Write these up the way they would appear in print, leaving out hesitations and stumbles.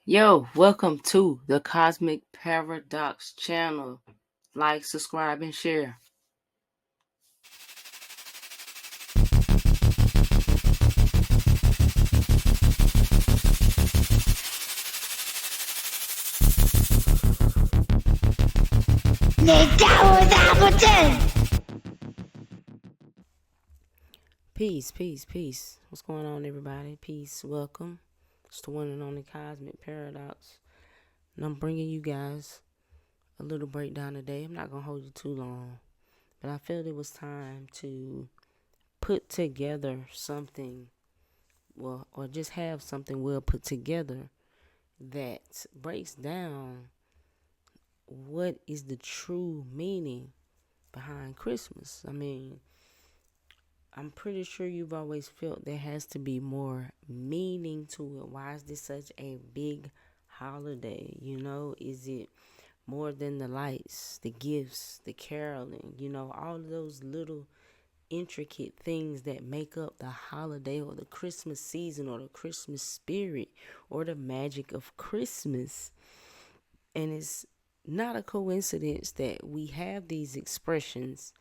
Yo, welcome to the Cosmic Paradox channel. Like, subscribe, and share. Peace, peace, peace. What's going on, everybody? Peace, welcome. It's the one and only Cosmic Paradox. And I'm bringing you guys a little breakdown today. I'm not going to hold you too long. But I felt it was time to put together something, or just have something well put together that breaks down what is the true meaning behind Christmas. I'm pretty sure you've always felt there has to be more meaning to it. Why is this such a big holiday? Is it more than the lights, the gifts, the caroling, all of those little intricate things that make up the holiday or the Christmas season or the Christmas spirit or the magic of Christmas? And it's not a coincidence that we have these expressions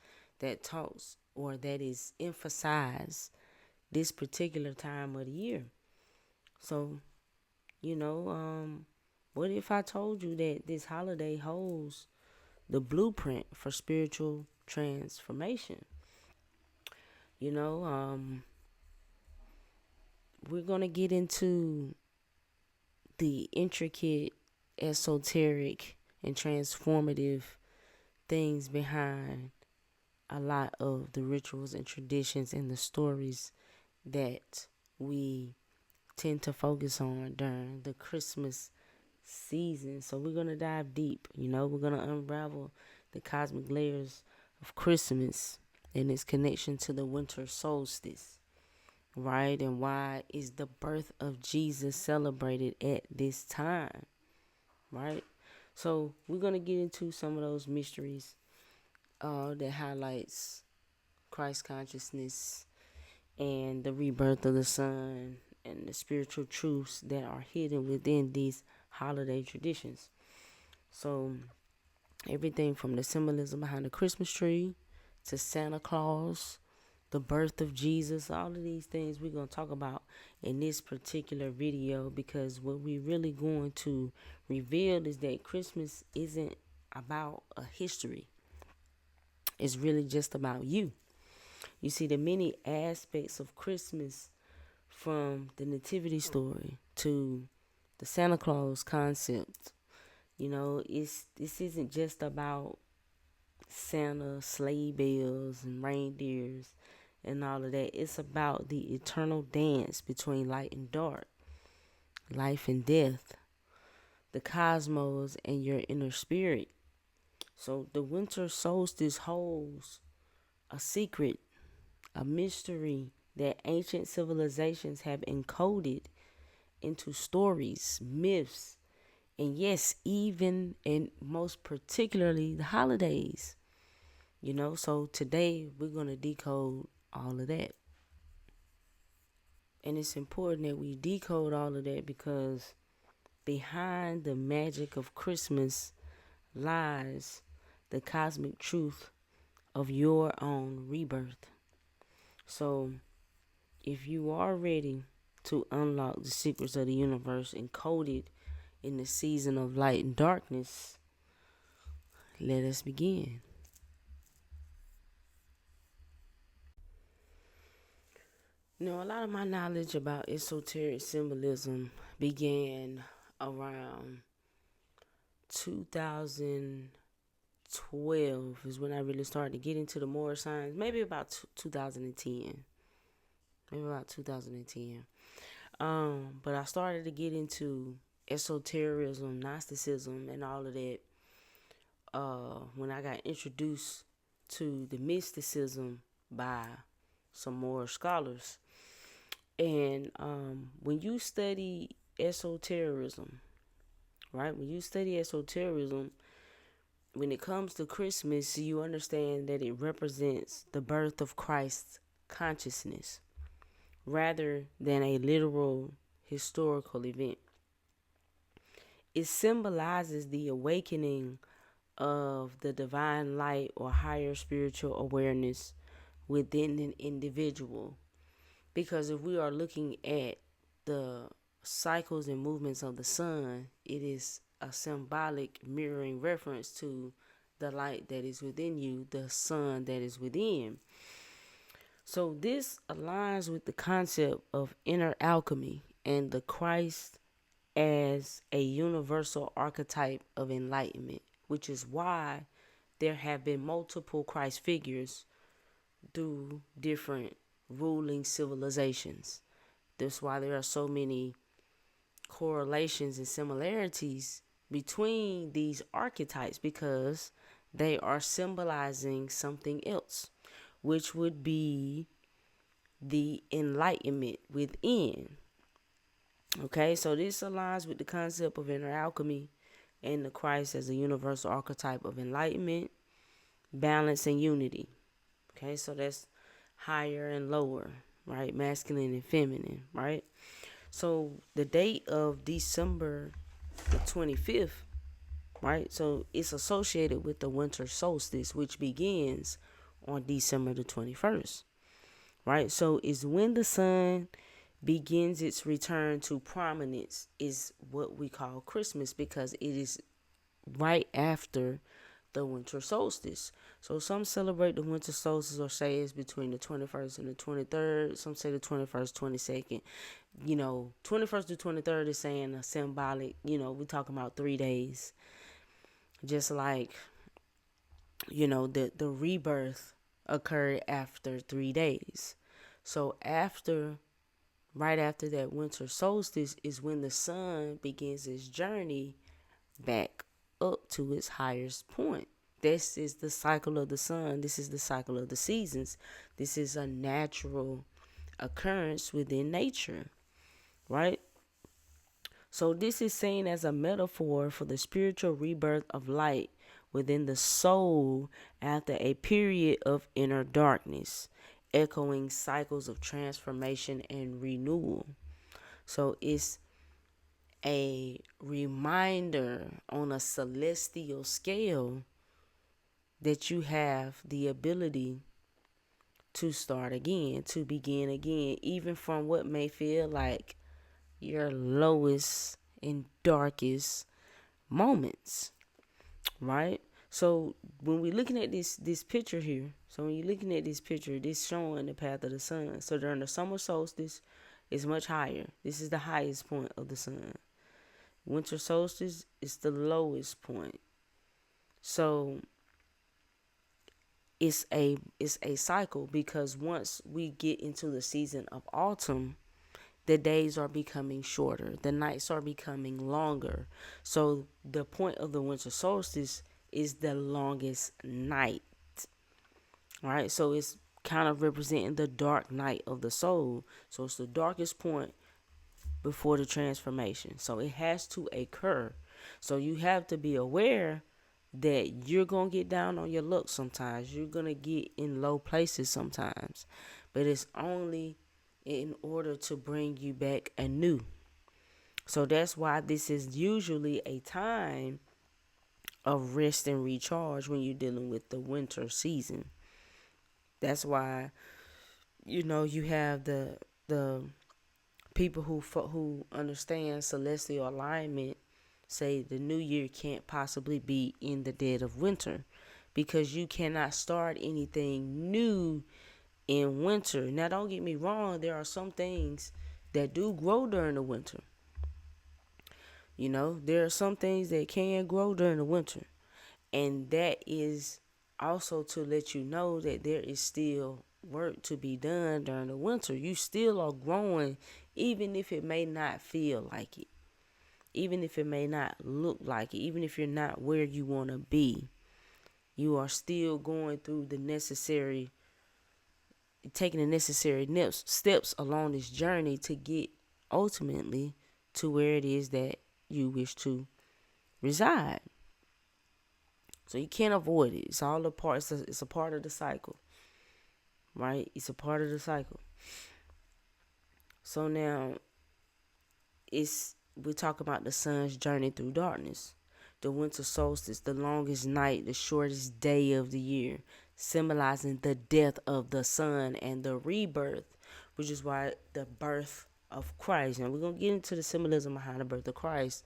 that talks or that is emphasized this particular time of the year. So, you know, what if I told you that this holiday holds the blueprint for spiritual transformation? You know, we're going to get into the intricate, esoteric, and transformative things behind a lot of the rituals and traditions and the stories that we tend to focus on during the Christmas season. So we're going to dive deep. We're going to unravel the cosmic layers of Christmas and its connection to the winter solstice, right? And why is the birth of Jesus celebrated at this time, right? So we're going to get into some of those mysteries that highlights Christ consciousness and the rebirth of the sun and the spiritual truths that are hidden within these holiday traditions. So everything from the symbolism behind the Christmas tree to Santa Claus, the birth of Jesus, all of these things we're going to talk about in this particular video, because what we're really going to reveal is that Christmas isn't about a history. It's really just about you. You see, the many aspects of Christmas, from the nativity story to the Santa Claus concept, this isn't just about Santa, sleigh bells, and reindeers and all of that. It's about the eternal dance between light and dark, life and death, the cosmos, and your inner spirit. So the winter solstice holds a secret, a mystery that ancient civilizations have encoded into stories, myths, and yes, even and most particularly the holidays. So today we're going to decode all of that. And it's important that we decode all of that, because behind the magic of Christmas lies the cosmic truth of your own rebirth. So if you are ready to unlock the secrets of the universe encoded in the season of light and darkness, let us begin. A lot of my knowledge about esoteric symbolism began around 2012 is when I really started to get into the more science. Maybe about 2010. But I started to get into esotericism, Gnosticism, and all of that when I got introduced to the mysticism by some more scholars. And when you study esotericism, right? When you study esotericism, when it comes to Christmas, you understand that it represents the birth of Christ's consciousness rather than a literal historical event. It symbolizes the awakening of the divine light or higher spiritual awareness within an individual. Because if we are looking at the cycles and movements of the sun, it is a symbolic mirroring reference to the light that is within you, the sun that is within. So this aligns with the concept of inner alchemy and the Christ as a universal archetype of enlightenment, which is why there have been multiple Christ figures through different ruling civilizations. That's why there are so many correlations and similarities between these archetypes, because they are symbolizing something else, which would be the enlightenment within. Okay, so this aligns with the concept of inner alchemy and the Christ as a universal archetype of enlightenment, balance, and unity. Okay, so that's higher and lower, right? Masculine and feminine, right? So the date of December the 25th, right? So it's associated with the winter solstice, which begins on December the 21st, right? So it's when the sun begins its return to prominence, is what we call Christmas, because it is right after the winter solstice. So some celebrate the winter solstice or say it's between the 21st and the 23rd. Some say the 21st, 22nd. 21st to 23rd is saying a symbolic, we're talking about 3 days. Just like, the rebirth occurred after 3 days. So right after that winter solstice is when the sun begins its journey back up to its highest point. This is the cycle of the sun. This is the cycle of the seasons. This is a natural occurrence within nature, right? So this is seen as a metaphor for the spiritual rebirth of light within the soul after a period of inner darkness, echoing cycles of transformation and renewal. So it's a reminder on a celestial scale that you have the ability to start again, to begin again, even from what may feel like your lowest and darkest moments, right? So when we're looking at this picture here, this showing the path of the sun. So during the summer solstice, it's much higher. This is the highest point of the sun. Winter solstice is the lowest point. So it's a cycle, because once we get into the season of autumn, the days are becoming shorter, the nights are becoming longer. So the point of the winter solstice is the longest night, right? So it's kind of representing the dark night of the soul. So it's the darkest point before the transformation. So it has to occur. So you have to be aware that you're going to get down on your luck sometimes. You're going to get in low places sometimes. But it's only in order to bring you back anew. So that's why this is usually a time of rest and recharge when you're dealing with the winter season. That's why, you have the people who understand celestial alignment say the new year can't possibly be in the dead of winter, because you cannot start anything new in winter. Now, don't get me wrong, there are some things that do grow during the winter. There are some things that can grow during the winter. And that is also to let you know that there is still work to be done during the winter. You still are growing, even if it may not feel like it. Even if it may not look like it. Even if you're not where you want to be. You are still going through taking the necessary steps along this journey to get ultimately to where it is that you wish to reside. So you can't avoid it. It's all a part. It's a part of the cycle, right? It's a part of the cycle. So now, it's we talk about the sun's journey through darkness. The winter solstice, the longest night, the shortest day of the year, symbolizing the death of the sun and the rebirth, which is why the birth of Christ. And we're going to get into the symbolism behind the birth of Christ,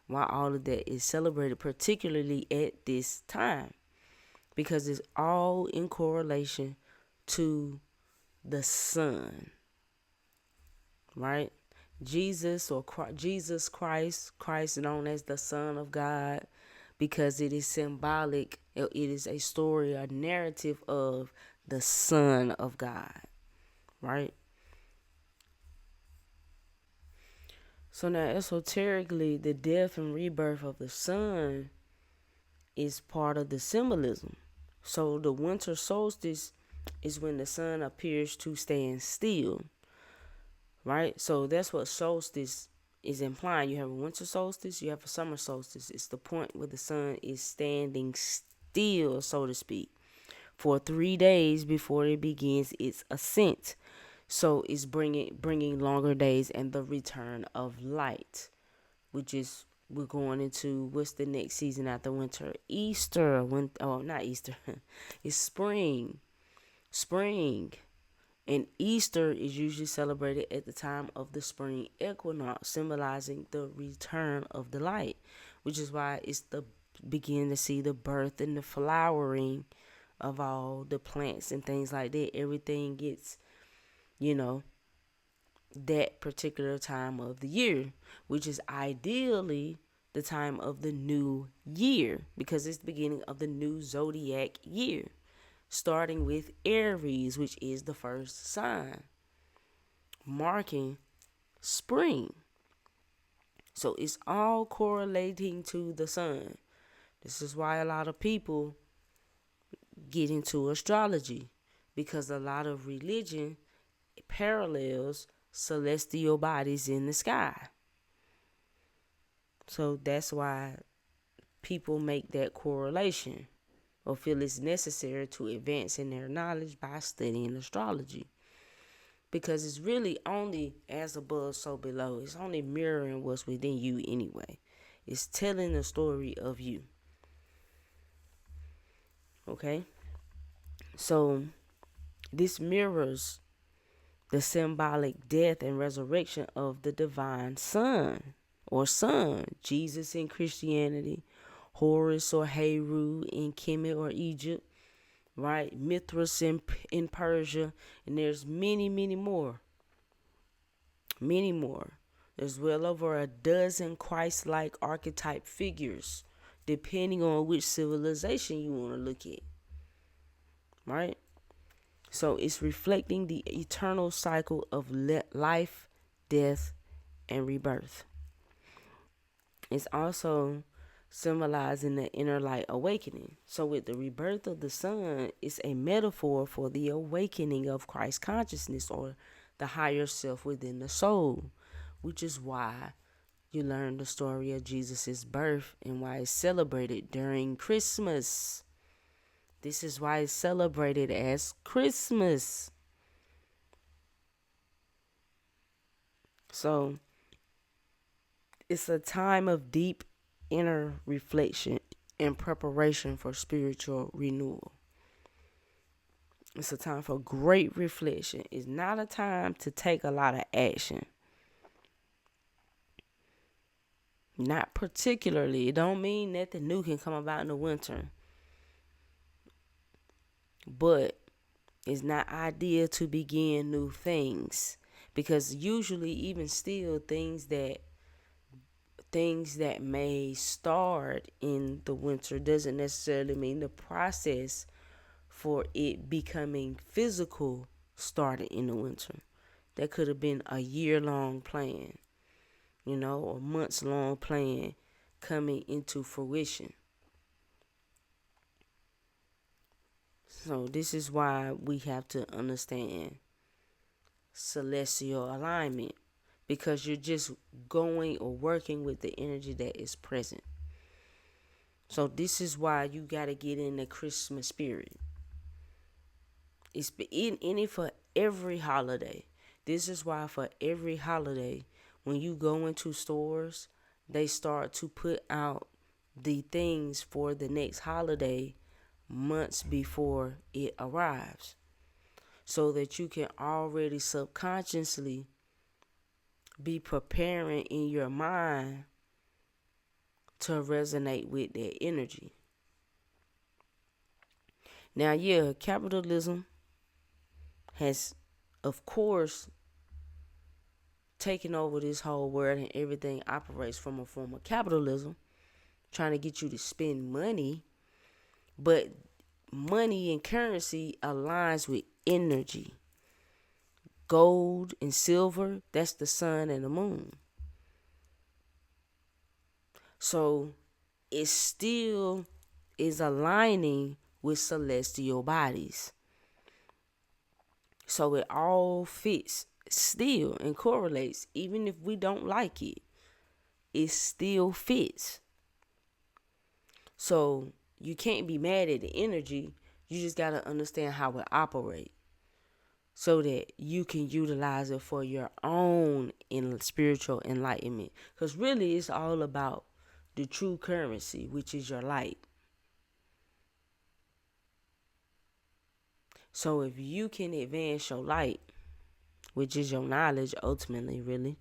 why all of that is celebrated, particularly at this time, because it's all in correlation to the sun, right? Jesus Christ, Christ known as the Son of God, because it is symbolic. It is a story, a narrative of the Son of God, right? So now, esoterically, the death and rebirth of the sun is part of the symbolism. So the winter solstice is when the sun appears to stand still, right? So that's what solstice is implying. You have a winter solstice, you have a summer solstice. It's the point where the sun is standing still, so to speak, for 3 days before it begins its ascent. So it's bringing longer days and the return of light, which is, we're going into, what's the next season after winter? Easter. Not Easter. It's spring. Spring. And Easter is usually celebrated at the time of the spring equinox, symbolizing the return of the light, which is why it's the begin to see the birth and the flowering of all the plants and things like that. Everything gets, that particular time of the year, which is ideally the time of the new year, because it's the beginning of the new zodiac year, starting with Aries, which is the first sign, marking spring. So it's all correlating to the sun. This is why a lot of people get into astrology, because a lot of religion parallels celestial bodies in the sky. So that's why people make that correlation or feel it's necessary to advance in their knowledge by studying astrology. Because it's really only as above, so below. It's only mirroring what's within you anyway. It's telling the story of you. Okay? So this mirrors the symbolic death and resurrection of the divine son or son, Jesus in Christianity, Horus or Heru in Kemet or Egypt, right? Mithras in Persia, and there's many, many more. Many more. There's well over a dozen Christ-like archetype figures, depending on which civilization you want to look at, right? So it's reflecting the eternal cycle of life, death, and rebirth. It's also symbolizing the inner light awakening. So with the rebirth of the sun, it's a metaphor for the awakening of Christ consciousness, or the higher self within the soul, which is why you learn the story of Jesus' birth and why it's celebrated during Christmas. This is why it's celebrated as Christmas. So it's a time of deep inner reflection and preparation for spiritual renewal. It's a time for great reflection. It's not a time to take a lot of action. Not particularly. It don't mean nothing new can come about in the winter. But it's not ideal to begin new things, because usually, even still, things that may start in the winter doesn't necessarily mean the process for it becoming physical started in the winter. That could have been a year-long plan, or months-long plan coming into fruition. So this is why we have to understand celestial alignment, because you're just going or working with the energy that is present. So this is why you got to get in the Christmas spirit. It's in it for every holiday. This is why for every holiday When you go into stores, they start to put out the things for the next holiday months before it arrives, so that you can already subconsciously be preparing in your mind to resonate with that energy. Now, yeah, capitalism has, of course, taken over this whole world, and everything operates from a form of capitalism, trying to get you to spend money. But money and currency aligns with energy. Gold and silver, that's the sun and the moon. So it still is aligning with celestial bodies. So it all fits still and correlates. Even if we don't like it, it still fits. So you can't be mad at the energy. You just got to understand how it operates, so that you can utilize it for your own spiritual enlightenment. Because really, it's all about the true currency, which is your light. So if you can advance your light, which is your knowledge ultimately, really,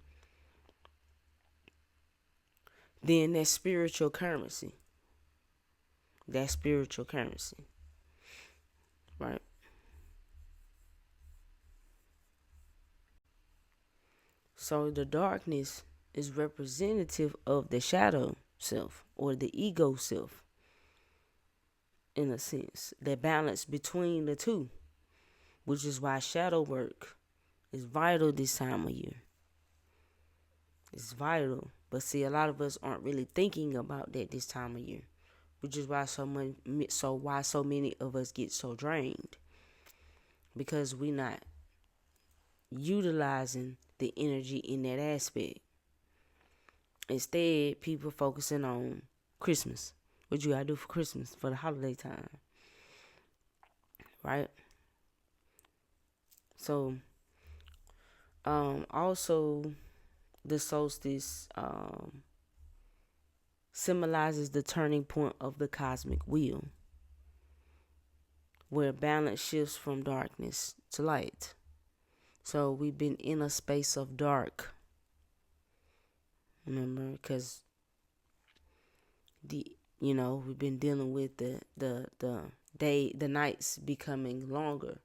then that's spiritual currency. That's spiritual currency, right? So the darkness is representative of the shadow self, or the ego self, in a sense. The balance between the two, which is why shadow work is vital this time of year. It's vital. But see, a lot of us aren't really thinking about that this time of year, which is why so many of us get so drained, because we're not utilizing the energy in that aspect. Instead, people focusing on Christmas. What you gotta do for Christmas, for the holiday time, right? So, also the solstice symbolizes the turning point of the cosmic wheel, where balance shifts from darkness to light. So we've been in a space of dark, remember, because we've been dealing with the nights becoming longer.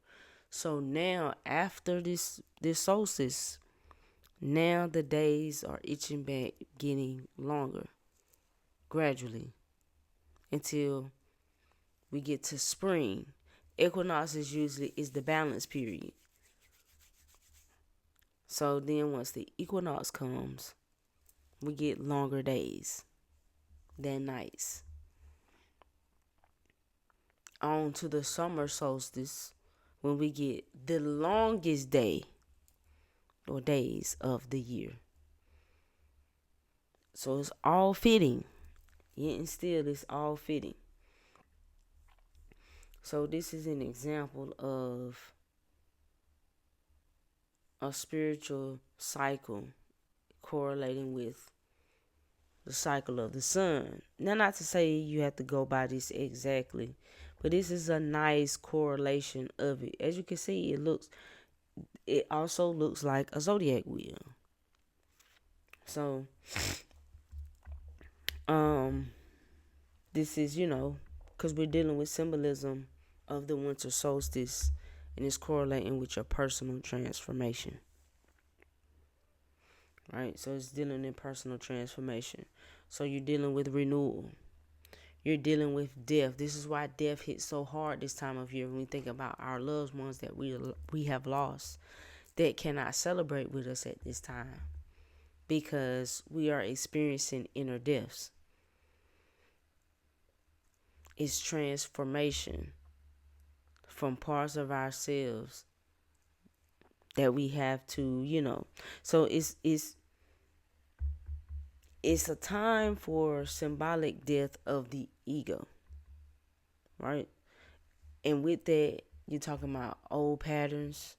So now, after this solstice, now the days are itching back, getting longer, gradually, until we get to spring. Equinox is the balance period. So then once the equinox comes, we get longer days than nights. On to the summer solstice, when we get the longest day or days of the year. So it's all fitting. Yet and still, it's all fitting. So this is an example of a spiritual cycle correlating with the cycle of the sun. Now, not to say you have to go by this exactly, but this is a nice correlation of it. As you can see, it also looks like a zodiac wheel. So, this is, because we're dealing with symbolism of the winter solstice, and it's correlating with your personal transformation. Right? So it's dealing in personal transformation. So you're dealing with renewal. You're dealing with death. This is why death hits so hard this time of year, when we think about our loved ones that we have lost, that cannot celebrate with us at this time, because we are experiencing inner deaths. It's transformation from parts of ourselves that we have to, so it's a time for symbolic death of the ego, right? And with that, you're talking about old patterns,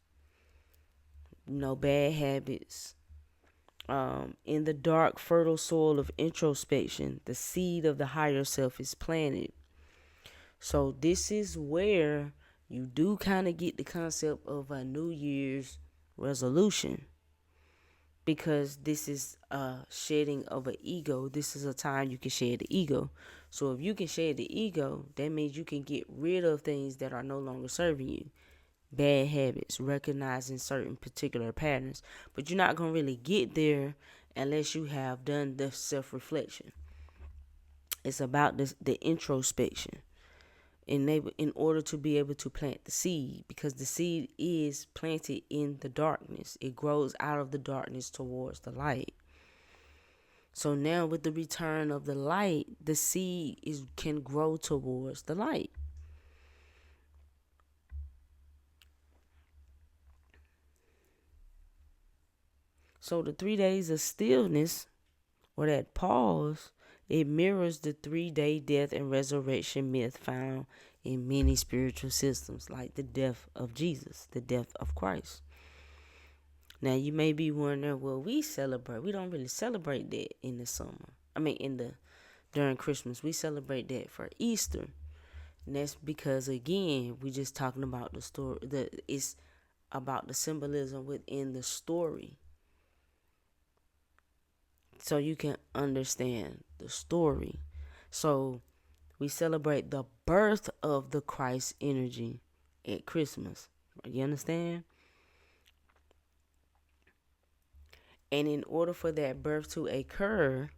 bad habits, In the dark, fertile soil of introspection, the seed of the higher self is planted. So this is where you do kind of get the concept of a New Year's resolution, because this is a shedding of an ego. This is a time you can shed the ego. So if you can shed the ego, that means you can get rid of things that are no longer serving you. Bad habits, recognizing certain particular patterns. But you're not going to really get there unless you have done the self-reflection. It's about the introspection. In order to be able to plant the seed, because the seed is planted in the darkness. It grows out of the darkness towards the light. So now with the return of the light, the seed can grow towards the light. So the 3 days of stillness, or that pause, it mirrors the 3-day death and resurrection myth found in many spiritual systems, like the death of Jesus, the death of Christ. Now you may be wondering, well, we don't really celebrate that in the summer. During Christmas, we celebrate that for Easter. And that's because, again, we just talking about the story. It's about the symbolism within the story, so you can understand the story. So we celebrate the birth of the Christ energy at Christmas. You understand? And in order for that birth to occur,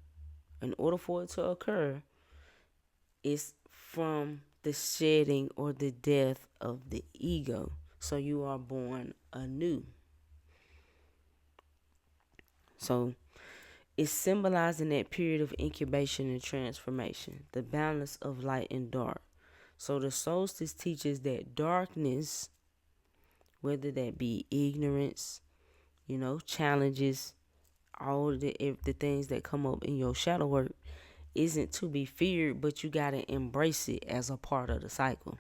it's from the shedding or the death of the ego. So you are born anew. So it's symbolizing that period of incubation and transformation, the balance of light and dark. So the solstice teaches that darkness, whether that be ignorance, challenges, all the things that come up in your shadow work, isn't to be feared, but you got to embrace it as a part of the cycle.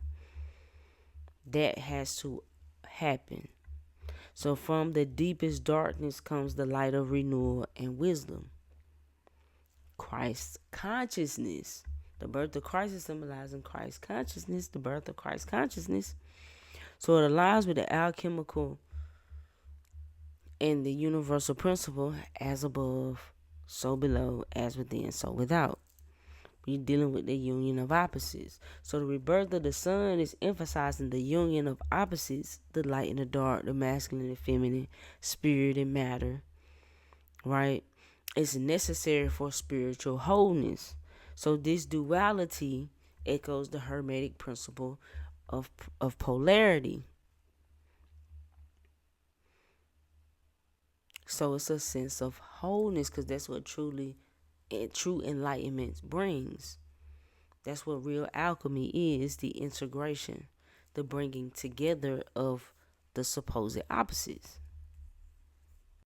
That has to happen. So from the deepest darkness comes the light of renewal and wisdom. Christ consciousness. The birth of Christ is symbolizing Christ consciousness, the birth of Christ consciousness. So it aligns with the alchemical and the universal principle, as above, so below, as within, so without. We're dealing with the union of opposites. So the rebirth of the sun is emphasizing the union of opposites, the light and the dark, the masculine and feminine, spirit and matter, right? It's necessary for spiritual wholeness. So this duality echoes the Hermetic principle of polarity. So it's a sense of wholeness, because that's what true enlightenment brings. That's what real alchemy is, the integration, the bringing together of the supposed opposites.